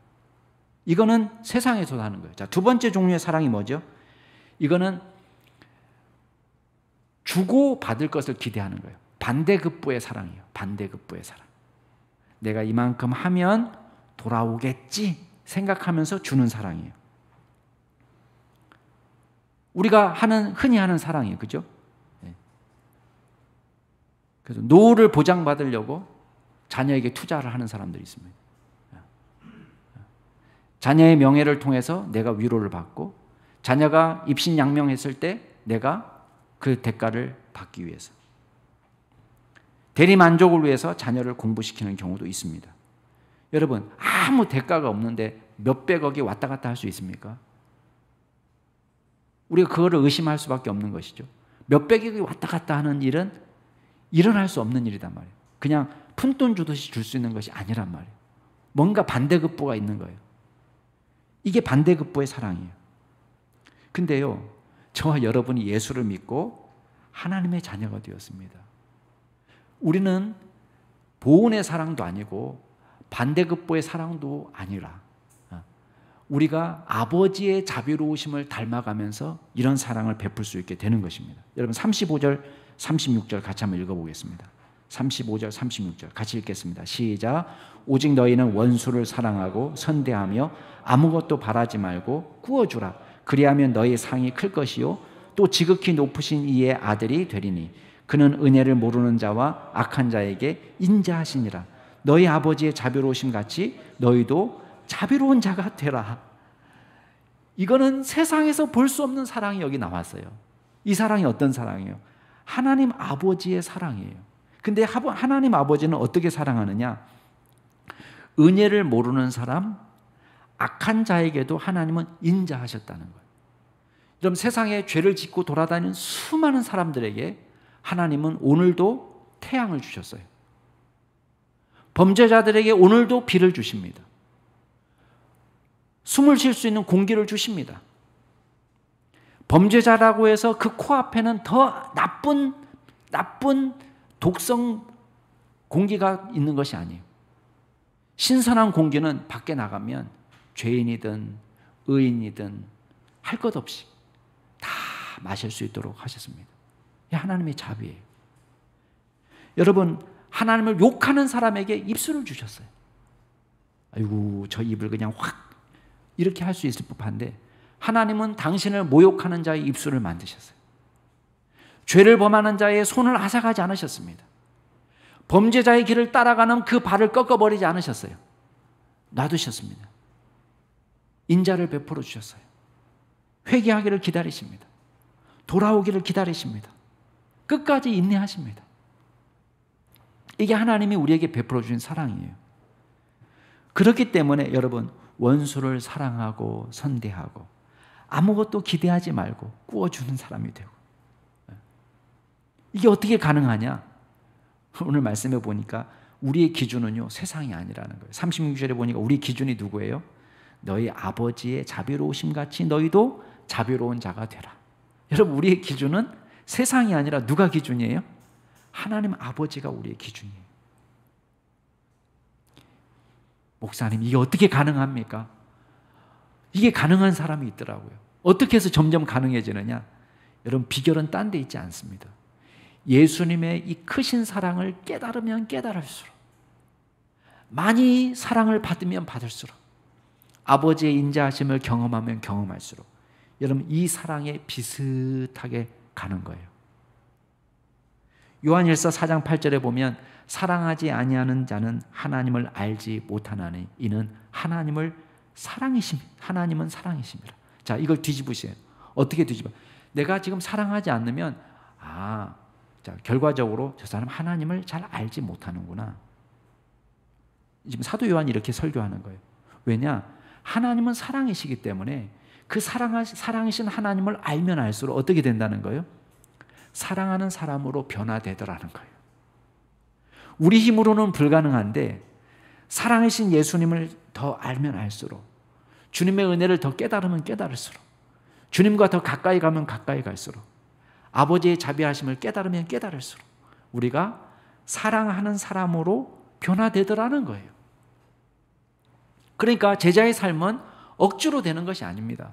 이거는 세상에서 하는 거예요. 자, 두 번째 종류의 사랑이 뭐죠? 이거는 주고 받을 것을 기대하는 거예요. 반대급부의 사랑이에요. 반대급부의 사랑. 내가 이만큼 하면 돌아오겠지 생각하면서 주는 사랑이에요. 우리가 흔히 하는 사랑이에요. 그죠? 네. 그래서 노후를 보장받으려고 자녀에게 투자를 하는 사람들이 있습니다. 자녀의 명예를 통해서 내가 위로를 받고 자녀가 입신양명했을 때 내가 그 대가를 받기 위해서 대리만족을 위해서 자녀를 공부시키는 경우도 있습니다. 여러분, 아무 대가가 없는데 몇백억이 왔다 갔다 할 수 있습니까? 우리가 그거를 의심할 수밖에 없는 것이죠. 몇백억이 왔다 갔다 하는 일은 일어날 수 없는 일이란 말이에요. 그냥 푼돈 주듯이 줄 수 있는 것이 아니란 말이에요. 뭔가 반대급부가 있는 거예요. 이게 반대급부의 사랑이에요. 근데요, 저와 여러분이 예수를 믿고 하나님의 자녀가 되었습니다. 우리는 보은의 사랑도 아니고 반대급부의 사랑도 아니라 우리가 아버지의 자비로우심을 닮아가면서 이런 사랑을 베풀 수 있게 되는 것입니다. 여러분, 35절, 36절 같이 한번 읽어보겠습니다. 35절, 36절 같이 읽겠습니다. 시작. 오직 너희는 원수를 사랑하고 선대하며 아무것도 바라지 말고 구워주라. 그리하면 너희 상이 클 것이요 또 지극히 높으신 이의 아들이 되리니 그는 은혜를 모르는 자와 악한 자에게 인자하시니라. 너희 아버지의 자비로우심 같이 너희도 자비로운 자가 되라. 이거는 세상에서 볼 수 없는 사랑이 여기 나왔어요. 이 사랑이 어떤 사랑이에요? 하나님 아버지의 사랑이에요. 근데 하나님 아버지는 어떻게 사랑하느냐? 은혜를 모르는 사람, 악한 자에게도 하나님은 인자하셨다는 거예요. 여러분, 세상에 죄를 짓고 돌아다니는 수많은 사람들에게 하나님은 오늘도 태양을 주셨어요. 범죄자들에게 오늘도 비를 주십니다. 숨을 쉴 수 있는 공기를 주십니다. 범죄자라고 해서 그 코앞에는 더 나쁜 독성 공기가 있는 것이 아니에요. 신선한 공기는 밖에 나가면 죄인이든 의인이든 할 것 없이 다 마실 수 있도록 하셨습니다. 이 하나님의 자비예요. 여러분, 하나님을 욕하는 사람에게 입술을 주셨어요. 아이고, 저 입을 그냥 확 이렇게 할 수 있을 법한데 하나님은 당신을 모욕하는 자의 입술을 만드셨어요. 죄를 범하는 자의 손을 앗아가지 않으셨습니다. 범죄자의 길을 따라가는 그 발을 꺾어버리지 않으셨어요. 놔두셨습니다. 인자를 베풀어 주셨어요. 회개하기를 기다리십니다. 돌아오기를 기다리십니다. 끝까지 인내하십니다. 이게 하나님이 우리에게 베풀어 주신 사랑이에요. 그렇기 때문에 여러분, 원수를 사랑하고 선대하고 아무것도 기대하지 말고 구워주는 사람이 되고, 이게 어떻게 가능하냐? 오늘 말씀해 보니까 우리의 기준은요 세상이 아니라는 거예요. 36절에 보니까 우리 기준이 누구예요? 너희 아버지의 자비로우심 같이 너희도 자비로운 자가 되라. 여러분, 우리의 기준은 세상이 아니라 누가 기준이에요? 하나님 아버지가 우리의 기준이에요. 목사님, 이게 어떻게 가능합니까? 이게 가능한 사람이 있더라고요. 어떻게 해서 점점 가능해지느냐? 여러분, 비결은 딴 데 있지 않습니다. 예수님의 이 크신 사랑을 깨달으면 깨달을수록, 많이 사랑을 받으면 받을수록, 아버지의 인자하심을 경험하면 경험할수록 여러분, 이 사랑에 비슷하게 가는 거예요. 요한일서 4장 8절에 보면 사랑하지 아니하는 자는 하나님을 알지 못하나니 이는 하나님은 사랑이심이라. 자, 이걸 뒤집으세요. 어떻게 뒤집어? 내가 지금 사랑하지 않으면 자, 결과적으로 저 사람 하나님을 잘 알지 못하는구나. 지금 사도 요한이 이렇게 설교하는 거예요. 왜냐? 하나님은 사랑이시기 때문에 그 사랑이신 하나님을 알면 알수록 어떻게 된다는 거예요? 사랑하는 사람으로 변화되더라는 거예요. 우리 힘으로는 불가능한데 사랑이신 예수님을 더 알면 알수록, 주님의 은혜를 더 깨달으면 깨달을수록, 주님과 더 가까이 가면 가까이 갈수록, 아버지의 자비하심을 깨달으면 깨달을수록 우리가 사랑하는 사람으로 변화되더라는 거예요. 그러니까 제자의 삶은 억지로 되는 것이 아닙니다.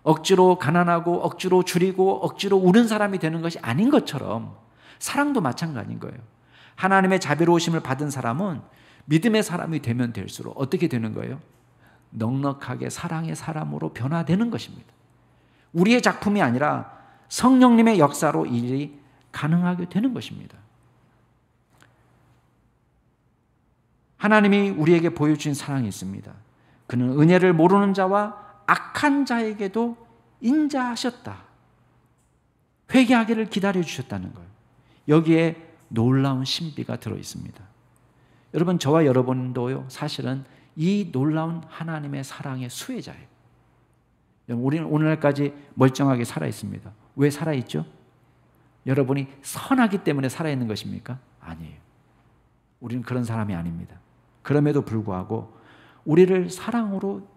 억지로 가난하고 억지로 줄이고 억지로 우는 사람이 되는 것이 아닌 것처럼 사랑도 마찬가지인 거예요. 하나님의 자비로우심을 받은 사람은 믿음의 사람이 되면 될수록 어떻게 되는 거예요? 넉넉하게 사랑의 사람으로 변화되는 것입니다. 우리의 작품이 아니라 성령님의 역사로 이 일이 가능하게 되는 것입니다. 하나님이 우리에게 보여주신 사랑이 있습니다. 그는 은혜를 모르는 자와 악한 자에게도 인자하셨다. 회개하기를 기다려주셨다는 거예요. 여기에 놀라운 신비가 들어있습니다. 여러분, 저와 여러분도요, 사실은 이 놀라운 하나님의 사랑의 수혜자예요. 우리는 오늘날까지 멀쩡하게 살아있습니다. 왜 살아있죠? 여러분이 선하기 때문에 살아있는 것입니까? 아니에요. 우리는 그런 사람이 아닙니다. 그럼에도 불구하고 우리를 사랑으로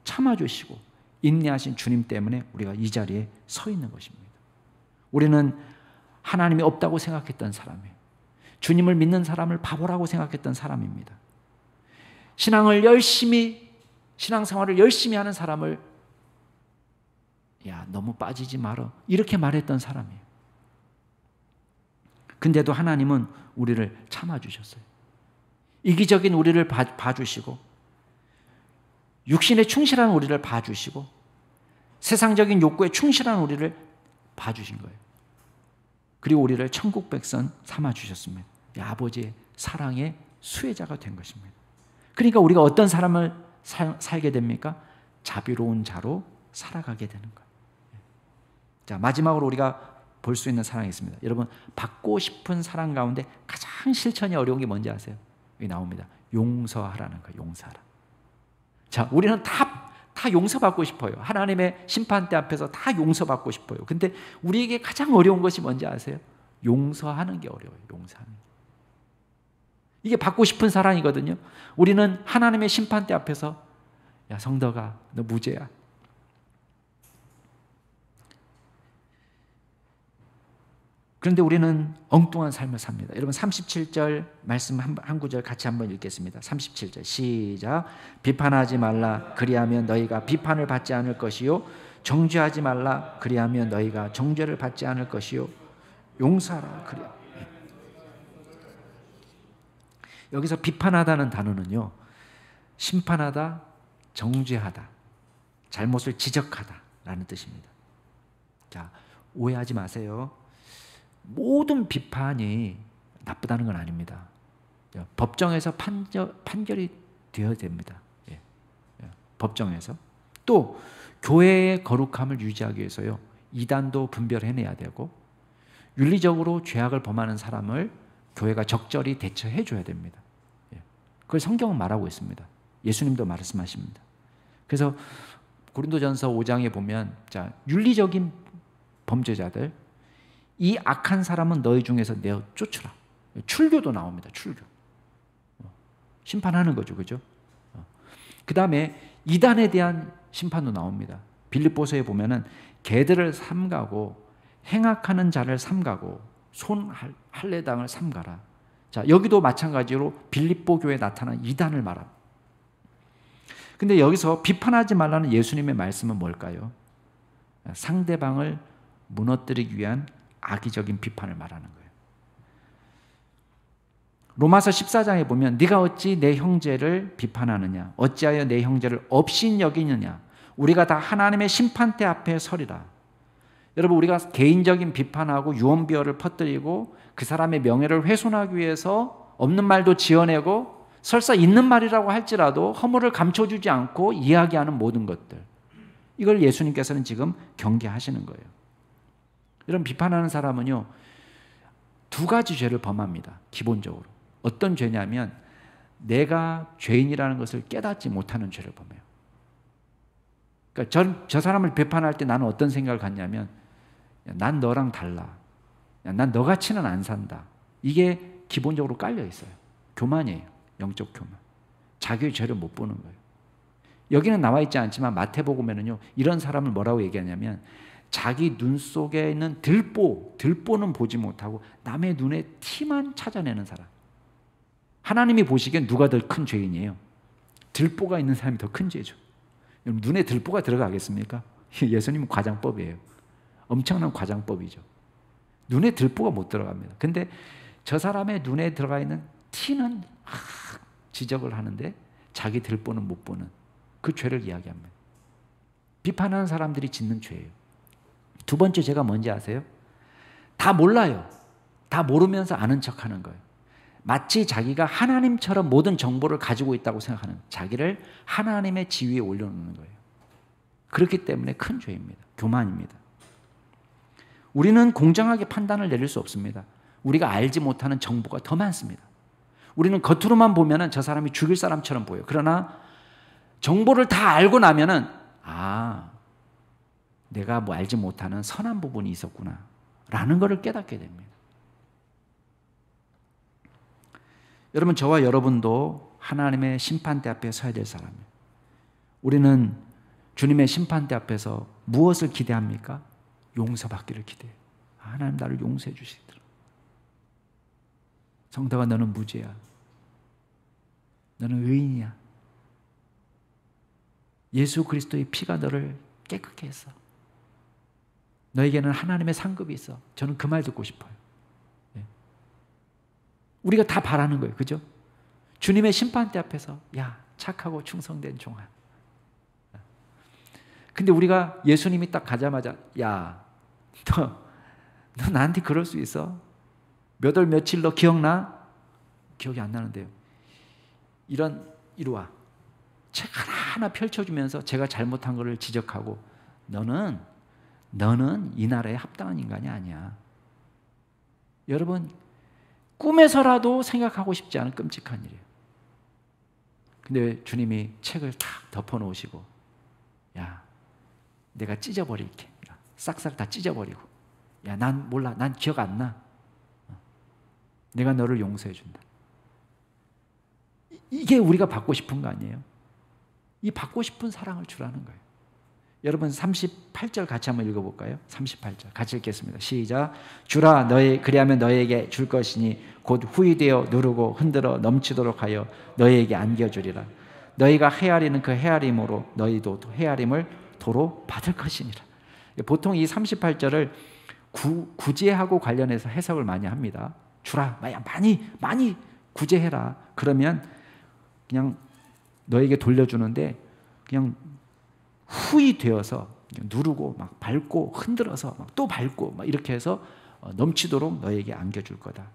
참아주시고 인내하신 주님 때문에 우리가 이 자리에 서 있는 것입니다. 우리는 하나님이 없다고 생각했던 사람이에요. 주님을 믿는 사람을 바보라고 생각했던 사람입니다. 신앙생활을 열심히 하는 사람을 야, 너무 빠지지 말어, 이렇게 말했던 사람이에요. 근데도 하나님은 우리를 참아주셨어요. 이기적인 우리를 봐주시고, 육신에 충실한 우리를 봐주시고, 세상적인 욕구에 충실한 우리를 봐주신 거예요. 그리고 우리를 천국 백성 삼아주셨습니다. 아버지의 사랑의 수혜자가 된 것입니다. 그러니까 우리가 어떤 사람을 살게 됩니까? 자비로운 자로 살아가게 되는 거예요. 자, 마지막으로 우리가 볼 수 있는 사랑이 있습니다. 여러분, 받고 싶은 사랑 가운데 가장 실천이 어려운 게 뭔지 아세요? 여기 나옵니다. 용서하라는 거예요. 용서하라. 자, 우리는 다 용서받고 싶어요. 하나님의 심판대 앞에서 다 용서받고 싶어요. 근데 우리에게 가장 어려운 것이 뭔지 아세요? 용서하는 게 어려워요. 용서하는 게. 이게 받고 싶은 사랑이거든요. 우리는 하나님의 심판대 앞에서 야, 성덕아, 너 무죄야. 그런데 우리는 엉뚱한 삶을 삽니다. 여러분, 37절 말씀 한 구절 같이 한번 읽겠습니다. 37절 시작. 비판하지 말라. 그리하면 너희가 비판을 받지 않을 것이요. 정죄하지 말라. 그리하면 너희가 정죄를 받지 않을 것이요. 용서하라. 여기서 비판하다는 단어는요, 심판하다, 정죄하다, 잘못을 지적하다라는 뜻입니다. 자, 오해하지 마세요. 모든 비판이 나쁘다는 건 아닙니다. 법정에서 판결이 되어야 됩니다. 법정에서. 또 교회의 거룩함을 유지하기 위해서요, 이단도 분별해내야 되고, 윤리적으로 죄악을 범하는 사람을 교회가 적절히 대처해 줘야 됩니다. 그걸 성경은 말하고 있습니다. 예수님도 말씀하십니다. 그래서 고린도전서 5장에 보면, 자, 윤리적인 범죄자들, 이 악한 사람은 너희 중에서 내어 쫓으라. 출교도 나옵니다. 출교. 심판하는 거죠. 그죠? 그 다음에 이단에 대한 심판도 나옵니다. 빌립보서에 보면은 개들을 삼가고 행악하는 자를 삼가고 손 할례당을 삼가라. 자, 여기도 마찬가지로 빌립보 교회에 나타난 이단을 말합니다. 근데 여기서 비판하지 말라는 예수님의 말씀은 뭘까요? 상대방을 무너뜨리기 위한 악의적인 비판을 말하는 거예요. 로마서 14장에 보면 네가 어찌 내 형제를 비판하느냐, 어찌하여 내 형제를 업신 여기느냐, 우리가 다 하나님의 심판대 앞에 서리라. 여러분, 우리가 개인적인 비판하고 유언비어를 퍼뜨리고 그 사람의 명예를 훼손하기 위해서 없는 말도 지어내고 설사 있는 말이라고 할지라도 허물을 감춰주지 않고 이야기하는 모든 것들, 이걸 예수님께서는 지금 경계하시는 거예요. 이런 비판하는 사람은요, 두 가지 죄를 범합니다. 기본적으로. 어떤 죄냐면 내가 죄인이라는 것을 깨닫지 못하는 죄를 범해요. 그러니까 저 사람을 비판할 때 나는 어떤 생각을 갖냐면, 난 너랑 달라. 난 너같이는 안 산다. 이게 기본적으로 깔려 있어요. 교만이에요. 영적 교만. 자기의 죄를 못 보는 거예요. 여기는 나와 있지 않지만 마태복음에는요, 이런 사람을 뭐라고 얘기하냐면 자기 눈 속에 있는 들보는 보지 못하고 남의 눈에 티만 찾아내는 사람. 하나님이 보시기엔 누가 더 큰 죄인이에요? 들보가 있는 사람이 더 큰 죄죠. 눈에 들보가 들어가겠습니까? 예수님은 과장법이에요. 엄청난 과장법이죠. 눈에 들보가 못 들어갑니다. 근데 저 사람의 눈에 들어가 있는 티는 지적을 하는데 자기 들보는 못 보는 그 죄를 이야기합니다. 비판하는 사람들이 짓는 죄예요. 두 번째 죄가 뭔지 아세요? 다 몰라요. 다 모르면서 아는 척하는 거예요. 마치 자기가 하나님처럼 모든 정보를 가지고 있다고 생각하는, 자기를 하나님의 지위에 올려놓는 거예요. 그렇기 때문에 큰 죄입니다. 교만입니다. 우리는 공정하게 판단을 내릴 수 없습니다. 우리가 알지 못하는 정보가 더 많습니다. 우리는 겉으로만 보면 저 사람이 죽일 사람처럼 보여요. 그러나 정보를 다 알고 나면은 내가 뭐 알지 못하는 선한 부분이 있었구나 라는 것을 깨닫게 됩니다. 여러분, 저와 여러분도 하나님의 심판대 앞에 서야 될 사람이에요. 우리는 주님의 심판대 앞에서 무엇을 기대합니까? 용서받기를 기대해요. 하나님 나를 용서해 주시더라. 성도가 너는 무죄야. 너는 의인이야. 예수 그리스도의 피가 너를 깨끗게 했어. 너에게는 하나님의 상급이 있어. 저는 그 말 듣고 싶어요. 우리가 다 바라는 거예요. 그죠? 주님의 심판대 앞에서 야, 착하고 충성된 종아. 근데 우리가 예수님이 딱 가자마자 야, 너 나한테 그럴 수 있어? 몇 월 며칠 너 기억나? 기억이 안 나는데요. 이리 와. 책 하나 펼쳐주면서 제가 잘못한 것을 지적하고 너는 이 나라에 합당한 인간이 아니야. 여러분, 꿈에서라도 생각하고 싶지 않은 끔찍한 일이에요. 근데 주님이 책을 탁 덮어놓으시고 야, 내가 찢어버릴게. 싹싹 다 찢어버리고 야, 난 몰라. 난 기억 안 나. 내가 너를 용서해 준다. 이게 우리가 받고 싶은 거 아니에요? 이 받고 싶은 사랑을 주라는 거예요. 여러분 38절 같이 한번 읽어볼까요? 38절 같이 읽겠습니다. 시작. 주라 그리하면 너에게 줄 것이니 곧 후이되어 누르고 흔들어 넘치도록 하여 너에게 안겨주리라. 너희가 헤아리는 그 헤아림으로 너희도 헤아림을 도로 받을 것이니라. 보통 이 38절을 구제하고 관련해서 해석을 많이 합니다. 주라, 많이 구제해라. 그러면 그냥 너에게 돌려주는데 그냥 후이 되어서 누르고 막 밟고 흔들어서 막 또 밟고 막 이렇게 해서 넘치도록 너에게 안겨줄 거다.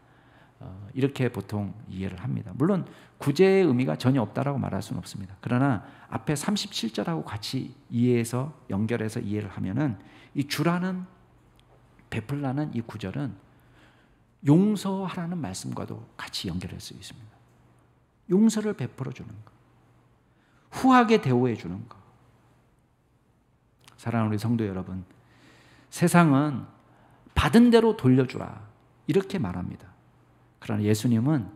이렇게 보통 이해를 합니다. 물론 구제의 의미가 전혀 없다라고 말할 수는 없습니다. 그러나 앞에 37절하고 같이 이해해서 연결해서 이해를 하면은 이 주라는 베풀라는 이 구절은 용서하라는 말씀과도 같이 연결할 수 있습니다. 용서를 베풀어 주는 것, 후하게 대우해 주는 것. 사랑하는 우리 성도 여러분, 세상은 받은 대로 돌려주라 이렇게 말합니다. 그러나 예수님은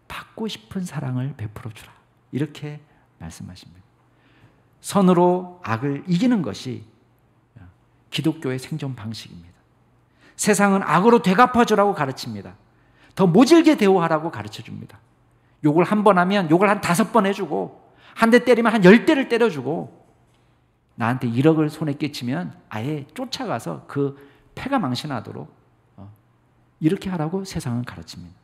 받고 싶은 사랑을 베풀어 주라, 이렇게 말씀하십니다. 선으로 악을 이기는 것이 기독교의 생존 방식입니다. 세상은 악으로 되갚아 주라고 가르칩니다. 더 모질게 대우하라고 가르쳐 줍니다. 욕을 한 번 하면 욕을 한 5번 해주고, 한 대 때리면 한 10대를 때려주고, 나한테 1억을 손에 끼치면 아예 쫓아가서 그 패가 망신하도록 이렇게 하라고 세상은 가르칩니다.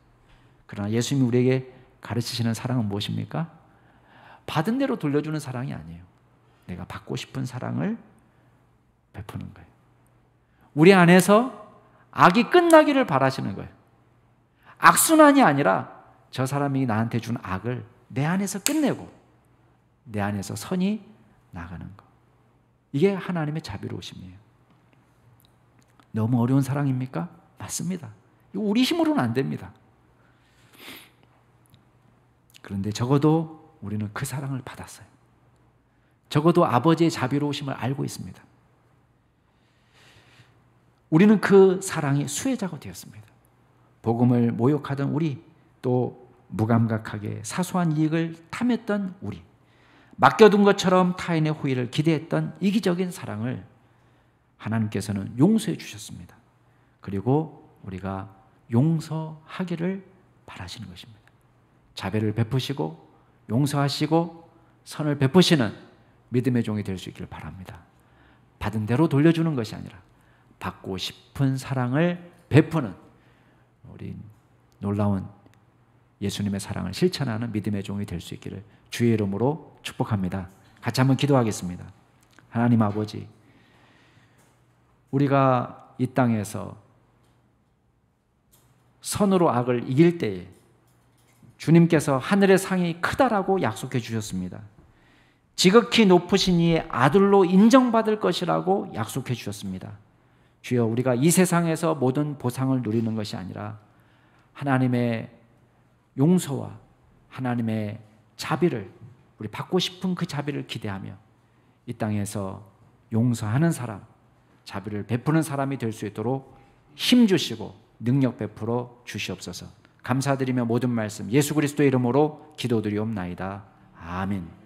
그러나 예수님이 우리에게 가르치시는 사랑은 무엇입니까? 받은 대로 돌려주는 사랑이 아니에요. 내가 받고 싶은 사랑을 베푸는 거예요. 우리 안에서 악이 끝나기를 바라시는 거예요. 악순환이 아니라 저 사람이 나한테 준 악을 내 안에서 끝내고 내 안에서 선이 나가는 것. 이게 하나님의 자비로우심이에요. 너무 어려운 사랑입니까? 맞습니다. 이거 우리 힘으로는 안 됩니다. 그런데 적어도 우리는 그 사랑을 받았어요. 적어도 아버지의 자비로우심을 알고 있습니다. 우리는 그 사랑의 수혜자가 되었습니다. 복음을 모욕하던 우리, 또 무감각하게 사소한 이익을 탐했던 우리, 맡겨둔 것처럼 타인의 호의를 기대했던 이기적인 사랑을 하나님께서는 용서해 주셨습니다. 그리고 우리가 용서하기를 바라시는 것입니다. 자비를 베푸시고 용서하시고 선을 베푸시는 믿음의 종이 될 수 있기를 바랍니다. 받은 대로 돌려주는 것이 아니라 받고 싶은 사랑을 베푸는 우리 놀라운 예수님의 사랑을 실천하는 믿음의 종이 될 수 있기를 주의 이름으로 축복합니다. 같이 한번 기도하겠습니다. 하나님 아버지, 우리가 이 땅에서 선으로 악을 이길 때에 주님께서 하늘의 상이 크다라고 약속해 주셨습니다. 지극히 높으신 이의 아들로 인정받을 것이라고 약속해 주셨습니다. 주여, 우리가 이 세상에서 모든 보상을 누리는 것이 아니라 하나님의 용서와 하나님의 자비를, 우리 받고 싶은 그 자비를 기대하며 이 땅에서 용서하는 사람, 자비를 베푸는 사람이 될 수 있도록 힘주시고 능력 베풀어 주시옵소서. 감사드리며 모든 말씀 예수 그리스도의 이름으로 기도드리옵나이다. 아멘.